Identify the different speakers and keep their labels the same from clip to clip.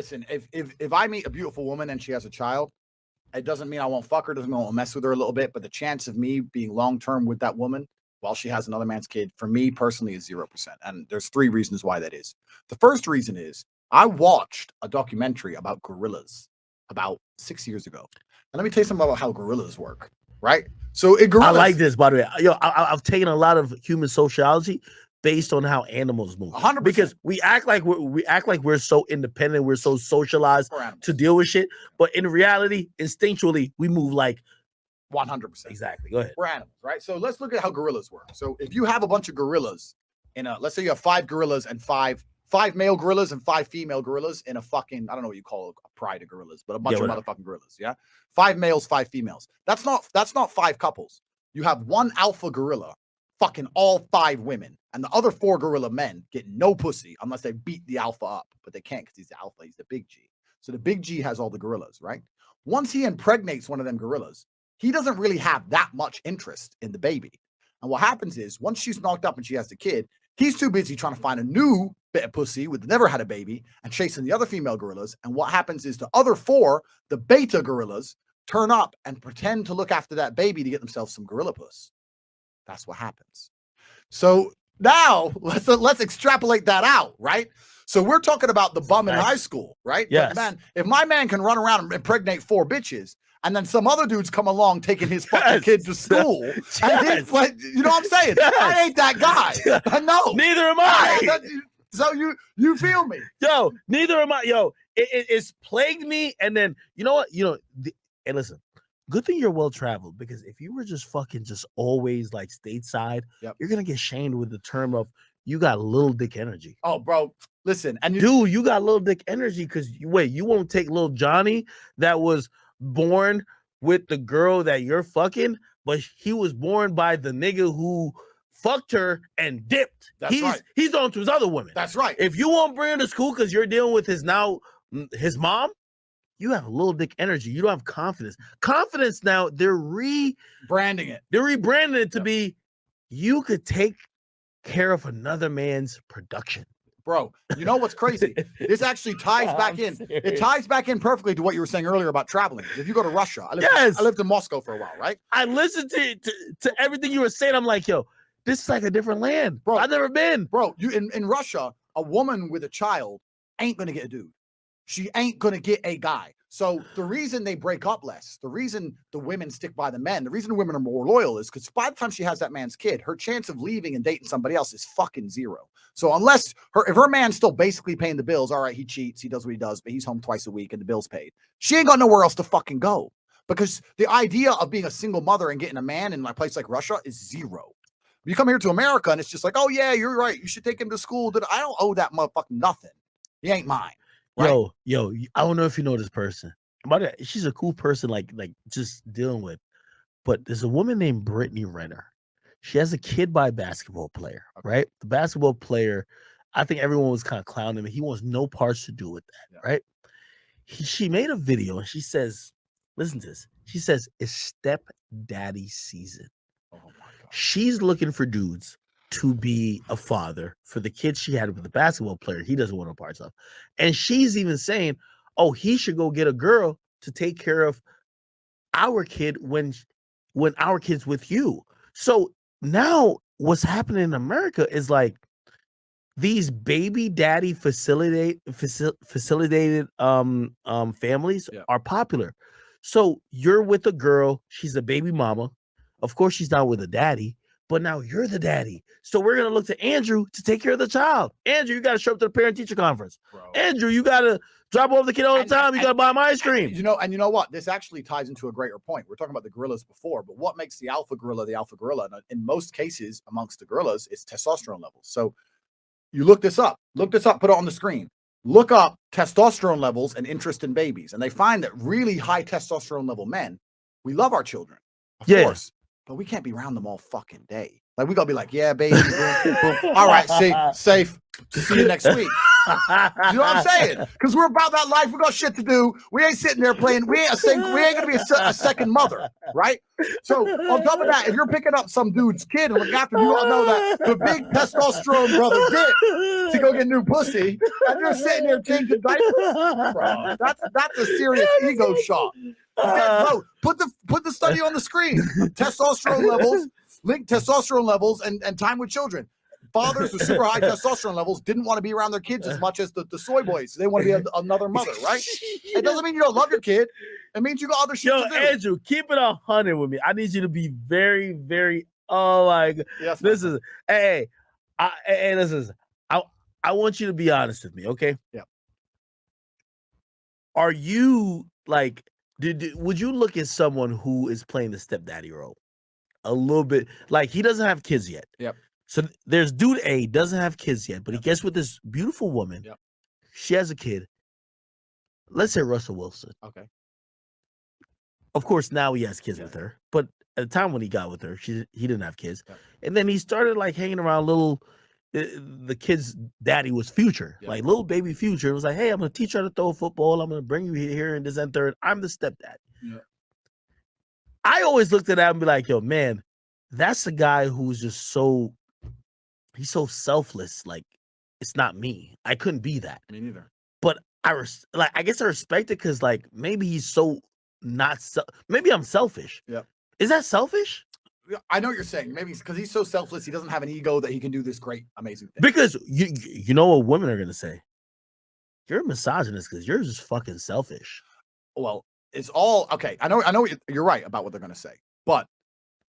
Speaker 1: listen, if I meet a beautiful woman and she has a child, it doesn't mean I won't fuck her, doesn't mean I won't mess with her a little bit, but the chance of me being long-term with that woman while she has another man's kid, for me personally, is 0%. And there's 3 reasons why that is. The first reason is I watched a documentary about gorillas about 6 years ago. And let me tell you something about how gorillas work, right? So gorillas,
Speaker 2: I like this, by the way. Yo, I've taken a lot of human sociology based on how animals move.
Speaker 1: 100%.
Speaker 2: Because we act like we're so independent, we're so socialized to deal with shit, but in reality, instinctually, we move like
Speaker 1: 100%.
Speaker 2: Exactly. Go ahead.
Speaker 1: We're animals, right? So let's look at how gorillas work. So if you have a bunch of gorillas let's say you have 5 gorillas and 5 male gorillas and 5 female gorillas in a fucking, I don't know what you call a pride of gorillas, but a bunch of motherfucking gorillas, yeah? 5 males, 5 females. That's not 5 couples. You have 1 alpha gorilla fucking all 5 women, and the other 4 gorilla men get no pussy unless they beat the alpha up, but they can't because he's the alpha, he's the big G. So the big G has all the gorillas, right? Once he impregnates one of them gorillas, he doesn't really have that much interest in the baby. And what happens is, once she's knocked up and she has the kid, he's too busy trying to find a new bit of pussy with never had a baby and chasing the other female gorillas. And what happens is the other 4, the beta gorillas, turn up and pretend to look after that baby to get themselves some gorilla puss. That's what happens. So now let's extrapolate that out, right? So we're talking about the bum in high school, right?
Speaker 2: Yes.
Speaker 1: But man, if my man can run around and impregnate 4 bitches, and then some other dudes come along taking his fucking kid to school, and he's like, you know what I'm saying? I ain't that guy. I know.
Speaker 2: Neither am I.
Speaker 1: So you feel me?
Speaker 2: Yo, neither am I. Yo, it's plagued me. And then, you know what? And listen, good thing you're well traveled, because if you were just fucking just always like stateside, you're gonna get shamed with the term of you got little dick energy.
Speaker 1: Oh, bro, listen, and
Speaker 2: you got little dick energy because you won't take little Johnny that was born with the girl that you're fucking, but he was born by the nigga who fucked her and dipped. He's on to his other women.
Speaker 1: That's right.
Speaker 2: If you won't bring her to school because you're dealing with his mom, you have a little dick energy. You don't have confidence. Confidence now, they're rebranding it. They're rebranding it to be, you could take care of another man's production.
Speaker 1: Bro, you know what's crazy? This actually ties back in.
Speaker 2: Serious.
Speaker 1: It ties back in perfectly to what you were saying earlier about traveling. If you go to Russia, I lived in Moscow for a while, right?
Speaker 2: I listened to everything you were saying. I'm like, yo, this is like a different land. Bro, I've never been.
Speaker 1: Bro, in Russia, a woman with a child ain't going to get a dude. She ain't going to get a guy. So the reason they break up less, the reason the women stick by the men, the reason women are more loyal is because by the time she has that man's kid, her chance of leaving and dating somebody else is fucking 0. So if her man's still basically paying the bills, all right, he cheats, he does what he does, but he's home twice a week and the bill's paid. She ain't got nowhere else to fucking go, because the idea of being a single mother and getting a man in a place like Russia is 0. You come here to America and it's just like, oh yeah, you're right, you should take him to school. I don't owe that motherfucking nothing. He ain't mine. Right?
Speaker 2: Yo, I don't know if you know this person. But she's a cool person, like just dealing with. But there's a woman named Brittany Renner. She has a kid by a basketball player, right? The basketball player, I think everyone was kind of clowning him. He wants no parts to do with that, right? She made a video and she says, listen to this. She says, it's stepdaddy season.
Speaker 1: Oh my God.
Speaker 2: She's looking for dudes to be a father for the kids she had with the basketball player. He doesn't want no parts of. And she's even saying, oh, he should go get a girl to take care of our kid when our kid's with you. So now what's happening in America is like these baby daddy facilitated families are popular. So you're with a girl, she's a baby mama. Of course, she's not with a daddy, but now you're the daddy. So we're going to look to Andrew to take care of the child. Andrew, you got to show up to the parent-teacher conference. Bro. Andrew, you got to drop off the kid all the time. You got to buy him ice cream.
Speaker 1: And you know what? This actually ties into a greater point. We're talking about the gorillas before, but what makes the alpha gorilla? And in most cases, amongst the gorillas, it's testosterone levels. So you look this up, put it on the screen. Look up testosterone levels and interest in babies. And they find that really high testosterone level men, we love our children, of course, but we can't be around them all fucking day. Like, we got to be like, yeah, baby. Boom, boom. All right, safe. See you next week. You know what I'm saying? Because we're about that life. We got shit to do. We ain't sitting there playing. We ain't gonna be a second mother, right? So on top of that, if you're picking up some dude's kid and looking after him, you all know that the big testosterone brother did to go get new pussy, and you're sitting there changing diapers, bro. That's a serious ego shot. Bro, put the study on the screen. Testosterone levels, link testosterone levels and time with children. Fathers with super high testosterone levels didn't want to be around their kids as much as the soy boys. They want to be another mother, right? It doesn't mean you don't love your kid. It means you got other shit to do.
Speaker 2: Andrew, keep it 100 with me. I need you to be very, very. Oh my God!
Speaker 1: Yes,
Speaker 2: this is hey, this is. I want you to be honest with me, okay?
Speaker 1: Yeah.
Speaker 2: Are you like? Would you look at someone who is playing the stepdaddy role a little bit? Like he doesn't have kids yet.
Speaker 1: Yep.
Speaker 2: So there's dude A doesn't have kids yet, but he gets with this beautiful woman.
Speaker 1: Yep.
Speaker 2: She has a kid. Let's say Russell Wilson.
Speaker 1: Okay.
Speaker 2: Of course, now he has kids with her, but at the time when he got with her, he didn't have kids.
Speaker 1: Yep.
Speaker 2: And then he started like hanging around the kid's daddy was Future, like little baby Future. It was like, hey, I'm gonna teach her to throw a football. I'm gonna bring you here and this and third. I'm the stepdad.
Speaker 1: Yeah.
Speaker 2: I always looked at that and be like, yo, man, that's a guy who's just he's so selfless. Like, it's not me. I couldn't be that.
Speaker 1: Me neither.
Speaker 2: But I guess I respect it because like maybe he's so maybe I'm selfish.
Speaker 1: Yeah.
Speaker 2: Is that selfish?
Speaker 1: I know what you're saying. Maybe because he's so selfless, he doesn't have an ego that he can do this great, amazing thing.
Speaker 2: Because you know what women are gonna say? You're a misogynist because you're just fucking selfish.
Speaker 1: Well, it's all okay. I know you're right about what they're gonna say, but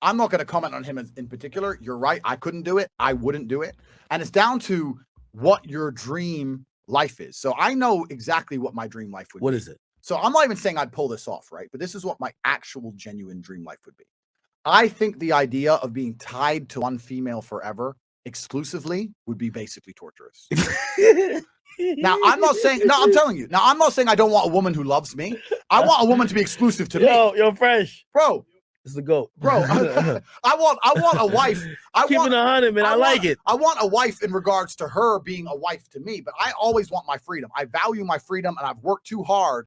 Speaker 1: I'm not going to comment on him in particular. You're right. I couldn't do it. I wouldn't do it. And it's down to what your dream life is. So I know exactly what my dream life would be.
Speaker 2: What is it?
Speaker 1: So I'm not even saying I'd pull this off, right? But this is what my actual genuine dream life would be. I think the idea of being tied to one female forever exclusively would be basically torturous. Now, I'm not saying, no, I'm telling you. Now, I'm not saying I don't want a woman who loves me. I want a woman to be exclusive to me.
Speaker 2: Yo, Fresh.
Speaker 1: Bro.
Speaker 2: This is the GOAT.
Speaker 1: Bro, I want a wife.
Speaker 2: Keep it 100, man. I like it.
Speaker 1: I want a wife in regards to her being a wife to me, but I always want my freedom. I value my freedom, and I've worked too hard